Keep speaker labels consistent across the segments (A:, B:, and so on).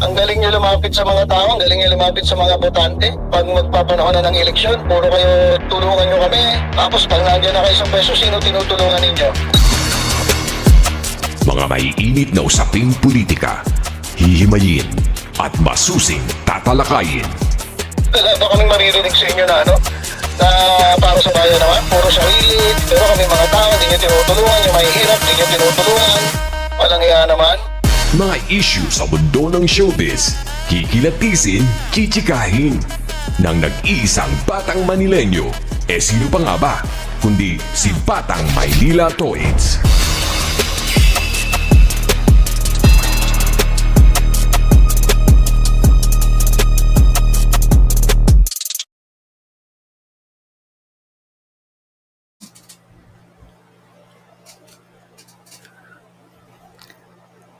A: Ang galing nyo lumapit sa mga tao, ang galing nyo lumapit sa mga botante. Pag magpapanahon na ng eleksyon, puro kayo tulungan nyo kami. Tapos pag nandiyan na kayo sa pwesto, sino tinutulungan ninyo?
B: Mga maiinit na usaping politika, hihimayin at masusing tatalakayin.
A: Wala ba kaming maririnig sa inyo na na para sa bayan naman, puro sarili, pero kami mga tao, hindi nyo tinutulungan, yung mahihirap, hindi nyo tinutulungan. Walang iya naman.
B: Mga issue sa mundo ng showbiz, kikilatisin, chichikahin. Nang nag-iisang Batang Manilenyo, sino pa nga ba? Kundi si Batang Maynila Toits.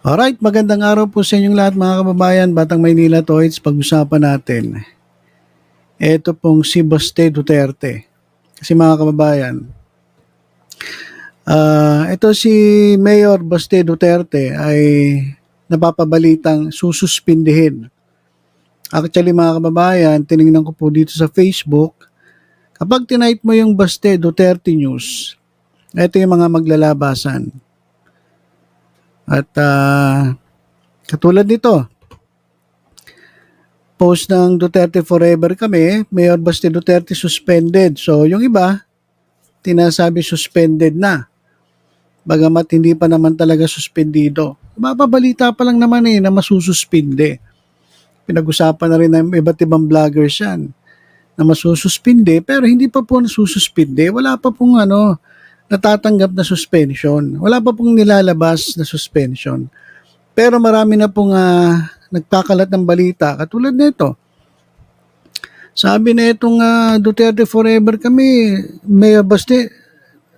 C: Alright, magandang araw po sa inyong lahat mga kababayan. Batang Maynila Toits, pag-usapan natin. Ito pong si Baste Duterte. Kasi mga kababayan, ito si Mayor Baste Duterte ay napapabalitang sususpindihin. Actually mga kababayan, tinignan ko po dito sa Facebook, kapag tinipe mo yung Baste Duterte News, ito yung mga maglalabasan. At katulad nito, post ng Duterte Forever kami, Mayor Baste Duterte suspended. So yung iba, tinasabi suspended na. Bagamat hindi pa naman talaga suspendido. Mapabalita pa lang naman na masususpinde. Pinag-usapan na rin ng iba't ibang vloggers yan na masususpinde pero hindi pa po nasususpinde. Wala pa pong natatanggap na suspension. Wala pa pong nilalabas na suspension. Pero marami na pong nagkakalat ng balita. Katulad nito. Sabi na itong Duterte Forever kami, Mayor Baste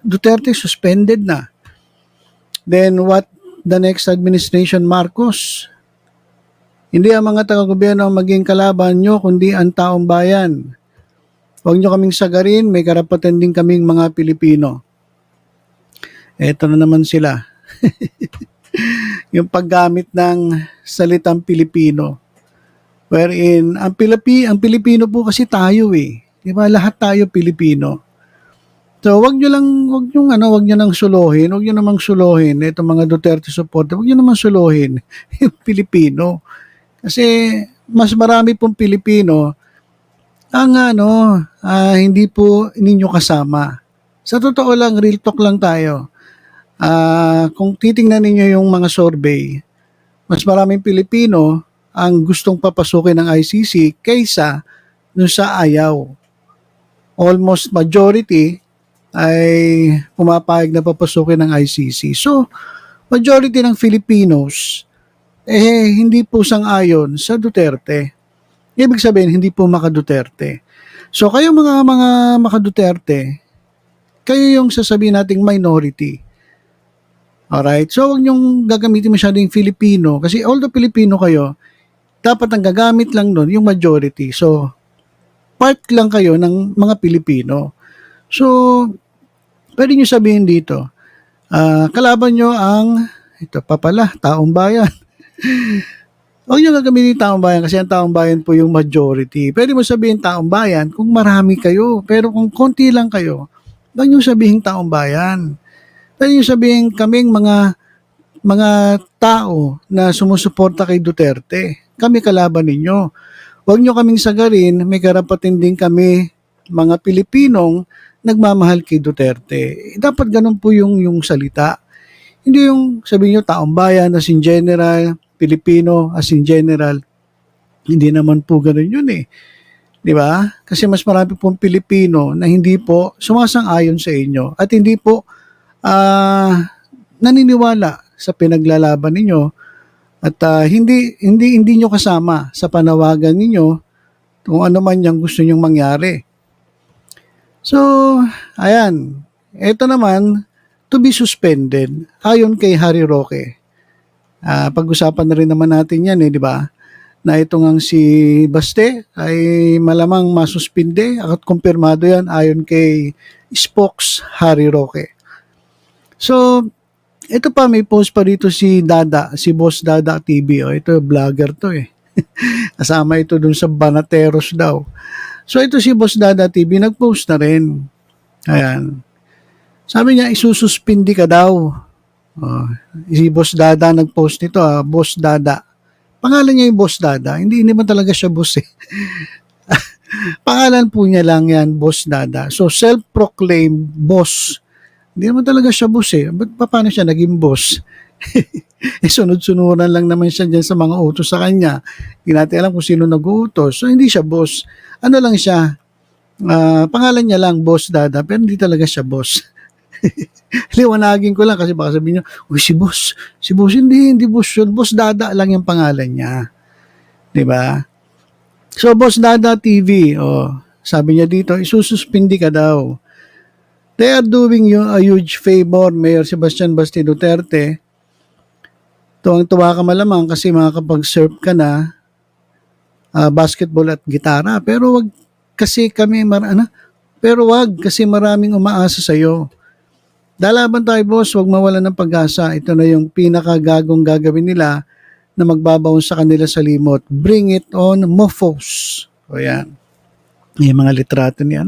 C: Duterte suspended na. Then what the next administration Marcos? Hindi ang mga taga-gobyerno ang maging kalaban nyo, kundi ang taong bayan. Huwag nyo kaming sagarin, may karapatan din kaming mga Pilipino. Eto na naman sila. Yung paggamit ng salitang Pilipino. Wherein, ang Pilipino po kasi tayo eh. Di ba? Lahat tayo Pilipino. So, wag nyo nang suluhin. Wag nyo namang suluhin. Itong mga Duterte supporter, wag nyo namang suluhin yung Pilipino. Kasi, mas marami pong Pilipino ang hindi po ninyo kasama. Sa totoo lang, real talk lang tayo. Kung titingnan ninyo yung mga survey, mas maraming Pilipino ang gustong papasukin ng ICC kaysa dun sa ayaw. Almost majority ay pumapayag na papasukin ng ICC. So, majority ng Filipinos hindi po sang-ayon sa Duterte. Ibig sabihin, hindi po maka-Duterte. So, kayo mga maka-Duterte, kayo yung sasabihin nating minority. Alright? So, huwag niyong gagamitin masyado yung Filipino. Kasi although Filipino kayo, dapat ang gagamit lang nun yung majority. So, part lang kayo ng mga Pilipino. So, pwede niyo sabihin dito, kalaban niyo ang, ito pa pala, taong bayan. Huwag niyo gagamitin taong bayan kasi ang taong bayan po yung majority. Pwede mo sabihin taong bayan kung marami kayo. Pero kung konti lang kayo, huwag niyo sabihin taong bayan. Pwede nyo sabihin kaming mga tao na sumusuporta kay Duterte. Kami kalaban ninyo. Huwag nyo kaming sagarin, may karapatan din kami mga Pilipinong nagmamahal kay Duterte. Dapat ganun po yung salita. Hindi yung sabihin nyo taong bayan as in general, Pilipino as in general. Hindi naman po ganun yun eh. Di ba? Kasi mas marami pong Pilipino na hindi po sumasang-ayon sa inyo at hindi po naniniwala sa pinaglalaban ninyo at hindi nyo kasama sa panawagan ninyo kung ano man yung gusto nyong mangyari. So, ayan. Ito naman, to be suspended ayon kay Harry Roque. Pag-usapan na rin naman natin yan di ba? Na ito ngang si Baste ay malamang masuspinde at kumpirmado yan ayon kay spokes Harry Roque. So, ito pa, may post pa dito si Dada, si Boss Dada TV. Ito, vlogger to eh. Kasama ito dun sa Banateros daw. So ito si Boss Dada TV, nag-post na rin. Ayan. Sabi niya, isususpindi ka daw. Oh, si Boss Dada nag-post nito, Boss Dada. Pangalan niya yung Boss Dada. Hindi naman talaga siya boss eh. Pangalan po niya lang yan, Boss Dada. So self-proclaimed boss. Hindi naman talaga siya boss eh. Paano siya naging boss? Sunod-sunuran lang naman siya dyan sa mga utos sa kanya. Hindi natin alam kung sino nag-uutos. So hindi siya boss. Ano lang siya? Pangalan niya lang, Boss Dada. Pero hindi talaga siya boss. Liwanagin ko lang kasi baka sabihin niyo, uy, si boss. Si boss, hindi boss yun. Boss Dada lang yung pangalan niya. Diba? So, Boss Dada TV, sabi niya dito, isususpindi ka daw. They are doing you a huge favor, Mayor Sebastian Basti Duterte. Tuwang-tuwa ka malamang kasi makakapag-surf ka na, basketball at gitara. Pero wag kasi maraming umaasa sa iyo. Lalaban tayo, boss, wag mawalan ng pag-asa. Ito na yung pinakagagong gagawin nila na magbabaon sa kanila sa limot. Bring it on, mofos. O yan. Yung mga litrato ni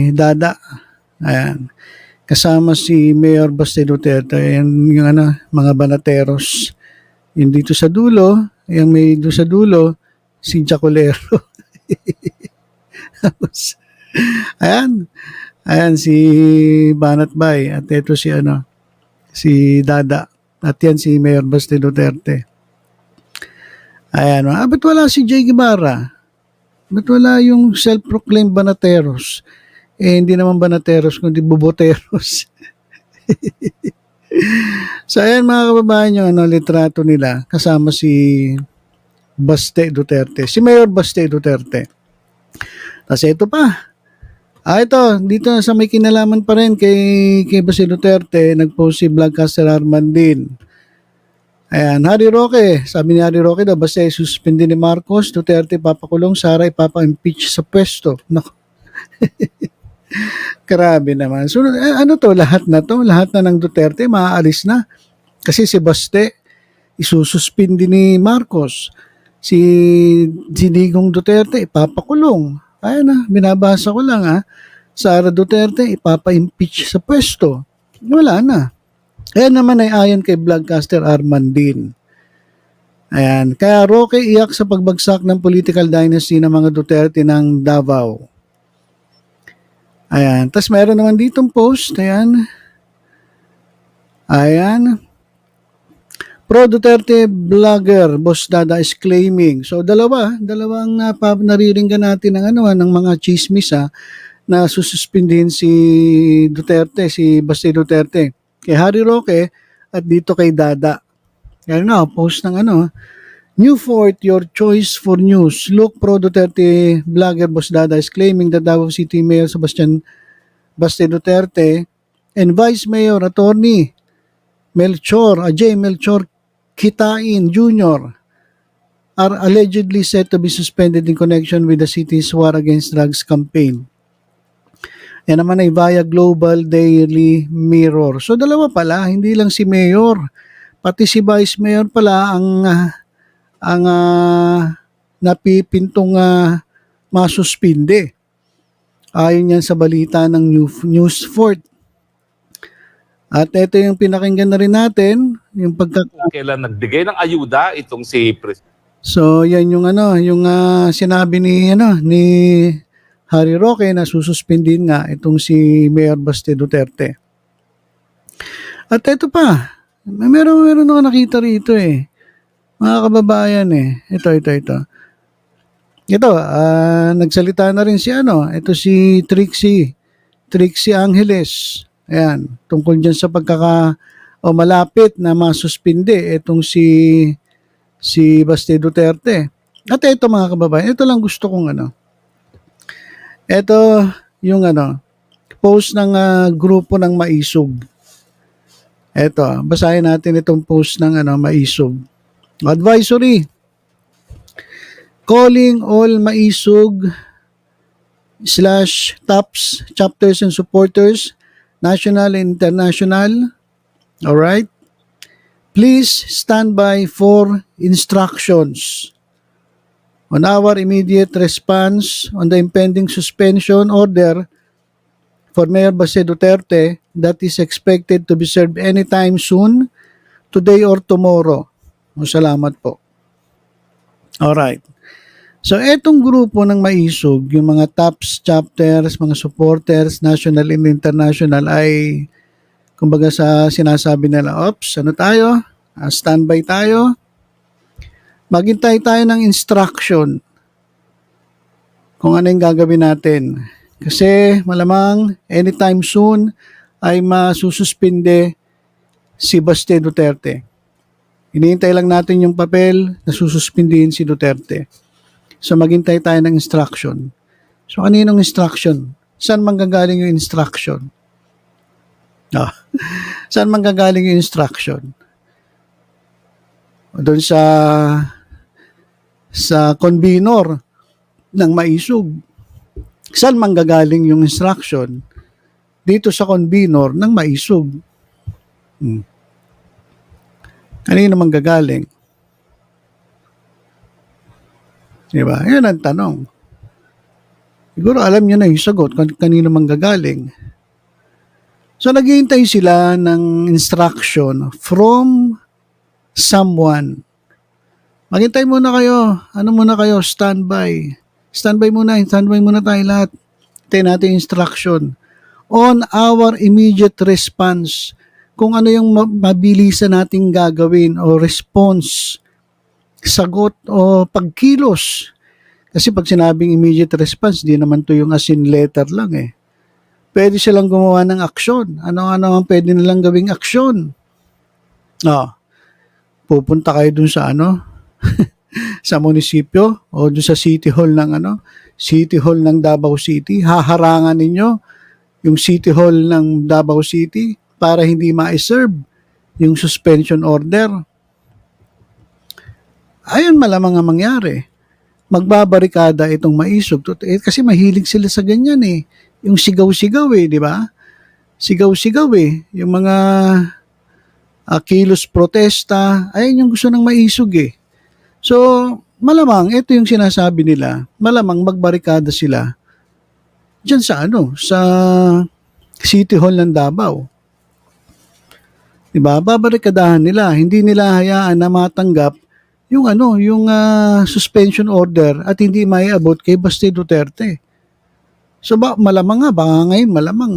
C: Dada. Ayan. Kasama si Mayor Basti Duterte. Ayan yung mga Banateros. Yung dito sa dulo, yung may dito sa dulo, si Jacolero. Tapos, ayan si Banat Bay at ito si Dada at yan si Mayor Basti Duterte. Ayan, ba't wala si Jay Guevara? Ba't wala yung self-proclaimed Banateros? Hindi naman Banateros kundi Boboteros. So ayan mga kababayan yung litrato nila kasama si Basti Duterte, si Mayor Basti Duterte. Tapos ito pa. Ito, dito sa may kinalaman pa rin kay Basti Duterte, nag-post si Vlogcaster Arman din. Ayan, Harry Roque. Sabi ni Harry Roque daw, basta suspindi ni Marcos, Duterte papakulong, Sara ipapa-impeach sa pwesto. Naku. Grabe naman. So, lahat na ng Duterte, maaalis na. Kasi si Basti, isususpindi ni Marcos. Si Digong Duterte, ipapakulong. Ayan binabasa ko lang Sara Duterte, ipapa-impeach sa pwesto. Wala na. Ayan naman ay ayon kay Vlogcaster Arman din. Ayan. Kaya Roque iyak sa pagbagsak ng political dynasty ng mga Duterte ng Davao. Ayan. Tapos mayroon naman ditong post. Ayan. Pro Duterte vlogger, Boss Dada is claiming. So dalawang nariringgan natin ng mga chismis na sususpindihin si Duterte, si Basti Duterte. Kay Harry Roque at dito kay Dada. Yan post ng Newfort, your choice for news. Look, Pro Duterte vlogger Boss Dada is claiming that Davao City Mayor Sebastian Basti Duterte and Vice Mayor Attorney J. Melchor Kitain Jr. are allegedly set to be suspended in connection with the city's War Against Drugs campaign. Yan naman ay via Global Daily Mirror. So dalawa pala, hindi lang si Mayor, pati si Vice Mayor pala ang napipintong masuspinde. Ayon yan sa balita ng Newsfort. At ito yung pinakinggan na rin natin, yung
D: kailan nagbigay ng ayuda itong si President.
C: So, yan yung sinabi ni Harry Roque na sususpindin nga itong si Mayor Basti Duterte. At ito pa, meron ako nakita rito mga kababayan Ito. Ito, nagsalita na rin ito si Trixie Angeles. Ayan, tungkol dyan sa malapit na masuspindi itong si Basti Duterte. At ito mga kababayan, ito lang gusto kong ito yung post ng grupo ng Maisog. Ito, basahin natin itong post ng Maisog. Advisory. Calling all Maisog /TAPS chapters and supporters, national and international. All right? Please stand by for instructions on our immediate response on the impending suspension order for Mayor Baste Duterte that is expected to be served anytime soon, today or tomorrow. Salamat po. Alright. So, etong grupo ng Maisog, yung mga TAPS chapters, mga supporters, national and international, ay, kumbaga sa sinasabi nila, ops, ano tayo? Standby tayo. Maghintay tayo ng instruction kung ano yung gagawin natin. Kasi malamang anytime soon ay masususpinde si Baste Duterte. Hinihintay lang natin yung papel na sususpindihin si Duterte. So maghintay tayo ng instruction. So kaninong instruction? Saan manggagaling yung instruction? Saan manggagaling yung instruction? Doon sa convenor ng Maisog. Saan manggagaling yung instruction? Dito sa convenor ng Maisog. Kanino manggagaling? Diba? Yan ang tanong. Siguro alam nyo na yung sagot kung kanino manggagaling. So naghihintay sila ng instruction from someone. Maghintay muna kayo. Ano muna kayo? Standby. Standby muna tayo lahat. Hintayin natin yung instruction on our immediate response. Kung ano yung mabilisan nating gagawin o response, sagot o pagkilos. Kasi pag sinabing immediate response, di naman to yung as in letter lang eh. Pwede silang gumawa ng aksyon. Ano-ano ang pwede nilang gawing aksyon? Pupunta kayo dun sa sa munisipyo o dun sa City Hall ng Davao City. Haharangan ninyo yung City Hall ng Davao City para hindi ma-serve yung suspension order. Ayun malamang ang mangyari. Magbabarikada itong Maisog. Kasi mahilig sila sa ganyan eh. Yung sigaw-sigaw eh, di ba? Sigaw-sigaw eh. Yung mga kilos protesta, ayun yung gusto ng Maisog eh. So, malamang, ito yung sinasabi nila, malamang magbarikada sila dyan sa sa City Hall ng Davao. Diba? Babarikadahan nila. Hindi nila hayaan na matanggap yung suspension order at hindi maiabot kay Baste Duterte. So malamang nga, baka ngayon malamang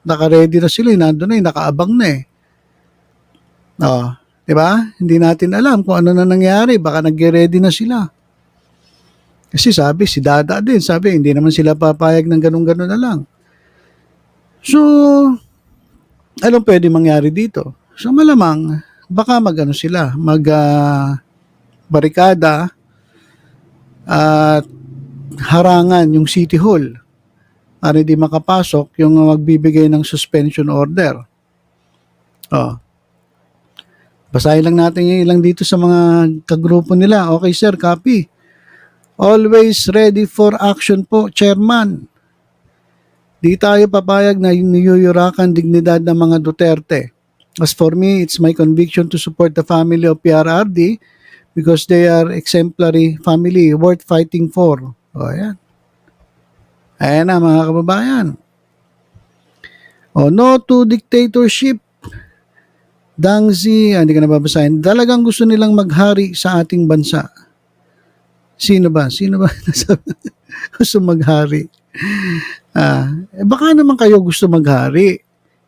C: naka-ready na sila, nandun na, nakaabang na eh. Diba? Hindi natin alam kung ano na nangyari, baka nag-ready na sila. Kasi sabi, si Dada din, sabi, hindi naman sila papayag ng ganun-ganun na lang. So, anong pwede mangyari dito? So malamang, baka barikada at harangan yung City Hall para hindi makapasok yung magbibigay ng suspension order. Basahin lang natin yung ilang dito sa mga kagrupo nila. Okay sir, copy. Always ready for action po, Chairman. Di tayo papayag na niyuyurakan dignidad ng mga Duterte. As for me, it's my conviction to support the family of PRRD because they are exemplary family worth fighting for. Ayan. Ayan na mga kababayan. No to dictatorship. Dangzi, hindi ka nababasahin. Talagang gusto nilang maghari sa ating bansa. Sino ba? Gusto maghari? Baka naman kayo gusto maghari.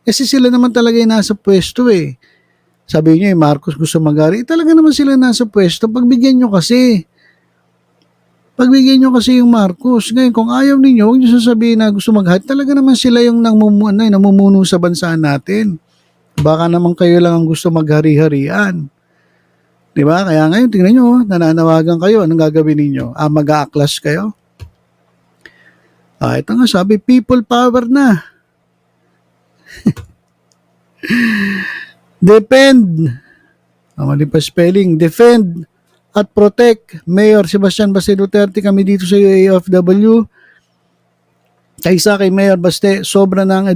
C: Kasi sila naman talaga yung nasa pwesto eh. Sabi niyo, Marcos gusto maghari. Talaga naman sila nasa pwesto. Pagbigyan nyo kasi. Yung Marcos. Ngayon, kung ayaw ninyo, huwag nyo sasabihin na gusto maghari. Talaga naman sila yung namumuno sa bansa natin. Baka naman kayo lang ang gusto maghari-harian. Diba? Kaya ngayon, tingnan nyo, nananawagan kayo. Anong gagawin ninyo? Mag-aaklas kayo? Ito nga, sabi, people power na. Defend. Mali pa spelling. Defend at protect Mayor Sebastian Baste Duterte. Kami dito sa UAFW. Kaysa kay Mayor Baste, sobra ng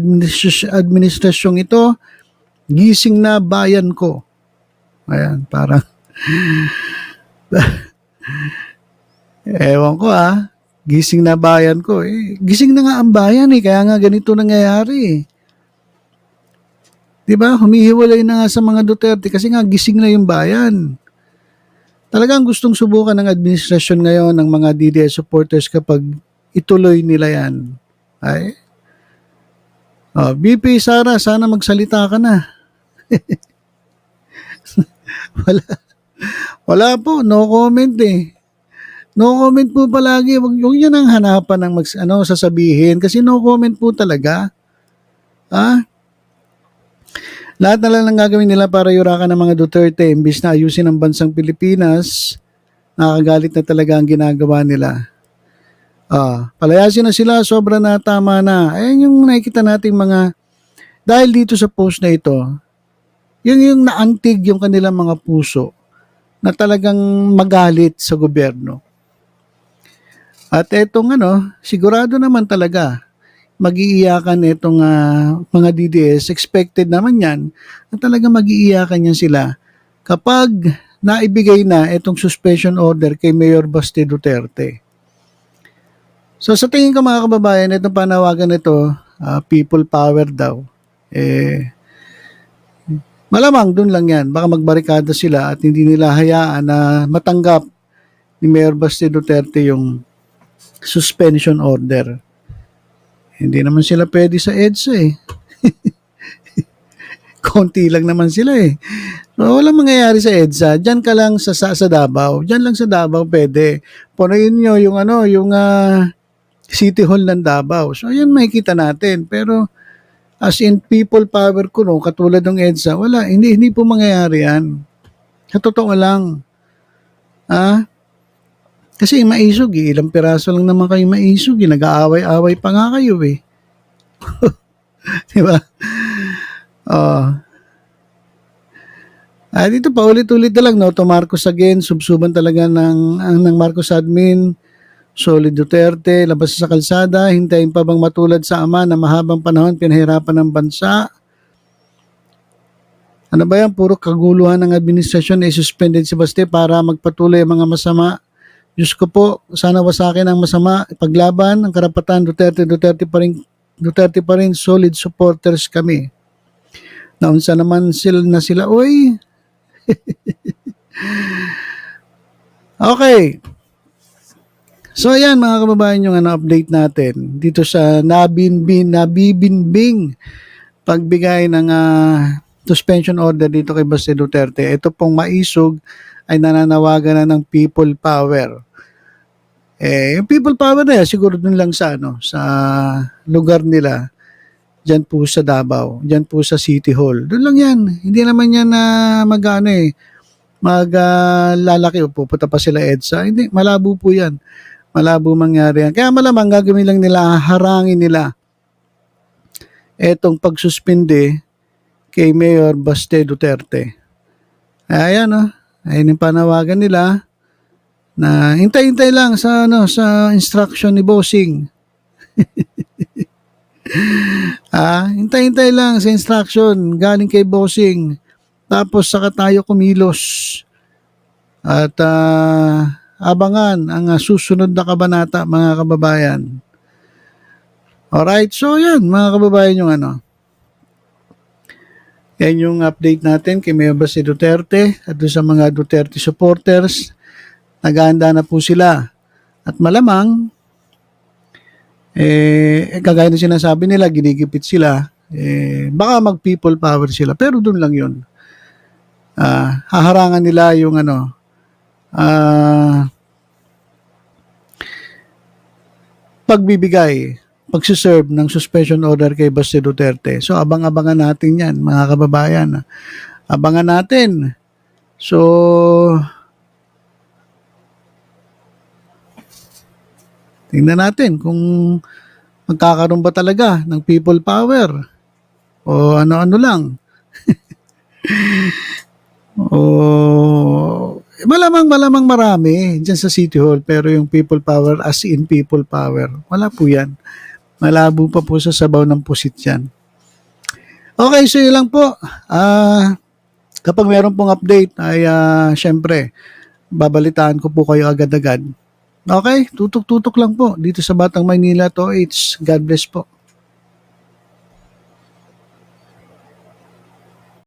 C: administrasyong ito. Gising na bayan ko. Ayan, parang Ewan ko gising na bayan ko. Gising na nga ang bayan kaya nga ganito nangyayari. Diba? Humihiwalay na nga sa mga Duterte kasi nga gising na yung bayan. Talagang gustong subukan ng administrasyon ngayon ng mga DDS supporters kapag ituloy nila yan. Ay? BP Sara, sana magsalita ka na. Wala po, no comment No comment po palagi. Wag yan ang hanapan ng sasabihin kasi no comment po talaga. Lahat na lang ang gagawin nila para yurakan ng mga Duterte imbis na ayusin ang bansang Pilipinas. Nakakagalit na talaga ang ginagawa nila. Palayasin na sila, sobra na, tama na. Ayan yung nakikita nating mga, dahil dito sa post na ito, yung naantig yung kanilang mga puso na talagang magalit sa gobyerno. At etong sigurado naman talaga, mag-iiyakan itong mga DDS, expected naman yan, na talaga mag-iiyakan yan sila kapag naibigay na itong suspension order kay Mayor Baste Duterte. So sa tingin ko mga kababayan, itong panawagan nito, people power daw, malamang dun lang yan. Baka magbarikada sila at hindi nila hayaan na matanggap ni Mayor Baste Duterte yung suspension order. Hindi naman sila pwede sa EDSA Konti lang naman sila So, walang mangyayari sa EDSA. Diyan ka lang sa Davao. Diyan lang sa Davao pwede. Punuin nyo yung City Hall ng Davao. So, yan makikita natin. Pero, as in people power ko, katulad ng EDSA, wala. Hindi po mangyayari yan. Sa totoo lang. Kasi maisog ilang piraso lang naman kayo maisog nag-aaway-aaway pa nga kayo diba? Dito pa ulit-ulit na lang to Marcos again, subsuban talaga ng Marcos admin, solid Duterte, labas sa kalsada, hintayin pa bang matulad sa ama na mahabang panahon pinahirapan ng bansa? Ano ba yan? Puro kaguluhan ng administrasyon suspended si Baste para magpatuloy ang mga masama. Diyos ko po, sana wasakin ang masama, paglaban, ang karapatan, Duterte pa rin, solid supporters kami. Naunsa naman sila, oy. Okay. So ayan mga kababayan yung update natin dito sa nabibinbing pagbigay ng suspension order dito kay Baste Duterte. Ito pong maisog ay nananawagan na ng people power. Yung people power na yan, siguro dun lang sa lugar nila, dyan po sa Davao, dyan po sa City Hall. Dun lang yan. Hindi naman yan na maglalaki o pupunta pa sila EDSA. Hindi, malabo po yan. Malabo mangyari yan. Kaya malamang gagawin lang nila, harangin nila etong pagsuspinde kay Mayor Baste Duterte. Ayan ayun yung panawagan nila na hintay-hintay lang sa instruction ni Bossing. Hintay-hintay lang sa instruction galing kay Bossing. Tapos saka tayo kumilos. At abangan ang susunod na kabanata mga kababayan. Alright, so yan mga kababayan yung yan yung update natin kay Mayor Baste Duterte at doon sa mga Duterte supporters. Naghahanda na po sila. At malamang, kagaya na sinasabi nila, ginigipit sila, baka mag-people power sila. Pero doon lang yun. Haharangan nila yung pagsiserve ng suspension order kay Baste Duterte. So, abang-abangan natin yan, mga kababayan. Abangan natin. So, tingnan natin kung magkakaroon ba talaga ng people power o ano-ano lang. Malamang marami dyan sa City Hall pero yung people power as in people power, wala po yan. Malabo pa po sa sabaw ng pusit yan. Okay, so yun lang po. Kapag meron pong update ay syempre babalitaan ko po kayo agad-agad. Okay, tutok-tutok lang po dito sa Batang Maynila to. God bless po.